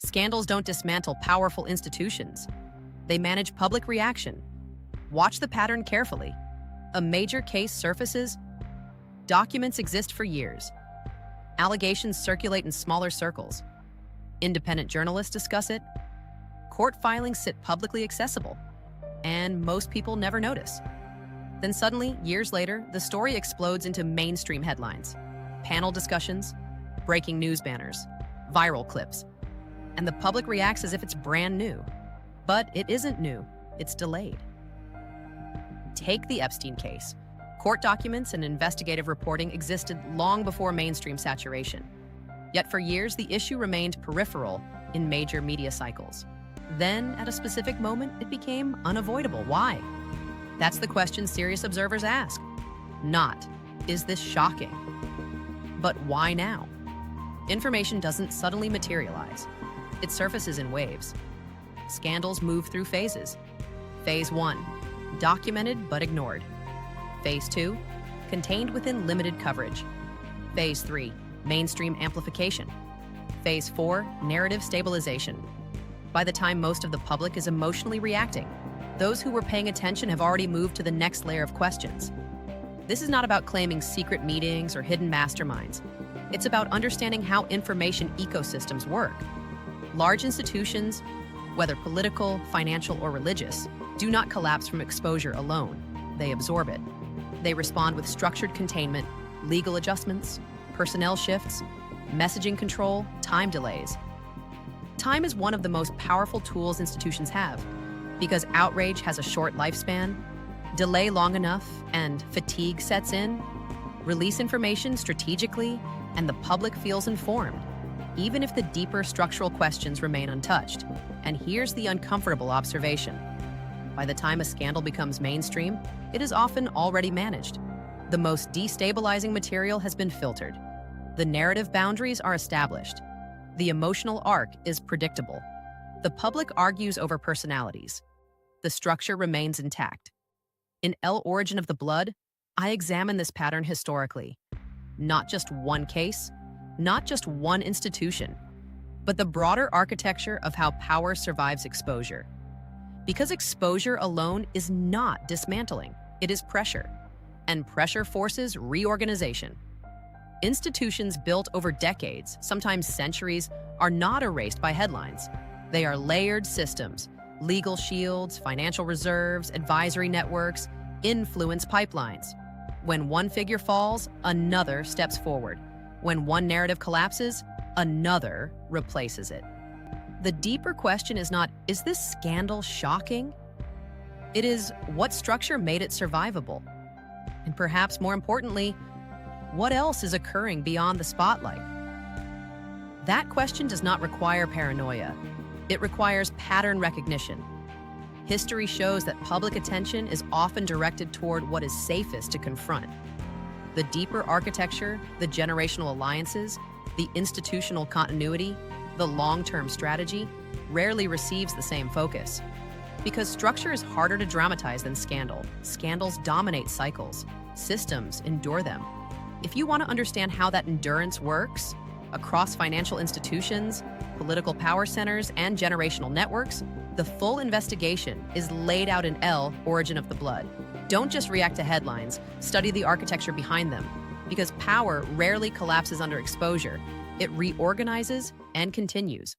Scandals don't dismantle powerful institutions. They manage public reaction. Watch the pattern carefully. A major case surfaces. Documents exist for years. Allegations circulate in smaller circles. Independent journalists discuss it. Court filings sit publicly accessible. And most people never notice. Then suddenly, years later, the story explodes into mainstream headlines. Panel discussions, breaking news banners, viral clips. And the public reacts as if it's brand new. But it isn't new, it's delayed. Take the Epstein case. Court documents and investigative reporting existed long before mainstream saturation. Yet for years, the issue remained peripheral in major media cycles. Then, at a specific moment, it became unavoidable. Why? That's the question serious observers ask. Not, is this shocking? But why now? Information doesn't suddenly materialize. It surfaces in waves. Scandals move through phases. Phase 1, documented but ignored. Phase 2, contained within limited coverage. Phase 3, mainstream amplification. Phase 4, narrative stabilization. By the time most of the public is emotionally reacting, those who were paying attention have already moved to the next layer of questions. This is not about claiming secret meetings or hidden masterminds. It's about understanding how information ecosystems work. Large institutions, whether political, financial, or religious, do not collapse from exposure alone. They absorb it. They respond with structured containment, legal adjustments, personnel shifts, messaging control, time delays. Time is one of the most powerful tools institutions have. Because outrage has a short lifespan, delay long enough, and fatigue sets in, release information strategically, and the public feels informed, even if the deeper structural questions remain untouched. And here's the uncomfortable observation. By the time a scandal becomes mainstream, it is often already managed. The most destabilizing material has been filtered. The narrative boundaries are established. The emotional arc is predictable. The public argues over personalities. The structure remains intact. In Origin of the Blood, I examine this pattern historically. Not just one case, not just one institution, but the broader architecture of how power survives exposure. Because exposure alone is not dismantling, it is pressure. And pressure forces reorganization. Institutions built over decades, sometimes centuries, are not erased by headlines. They are layered systems, legal shields, financial reserves, advisory networks, influence pipelines. When one figure falls, another steps forward. When one narrative collapses, another replaces it. The deeper question is not, is this scandal shocking? It is, what structure made it survivable? And perhaps more importantly, what else is occurring beyond the spotlight? That question does not require paranoia. It requires pattern recognition. History shows that public attention is often directed toward what is safest to confront. The deeper architecture, the generational alliances, the institutional continuity, the long-term strategy rarely receives the same focus. Because structure is harder to dramatize than scandal. Scandals dominate cycles. Systems endure them. If you want to understand how that endurance works across financial institutions, political power centers, and generational networks, the full investigation is laid out in Origin of the Blood. Don't just react to headlines, study the architecture behind them. Because power rarely collapses under exposure. It reorganizes and continues.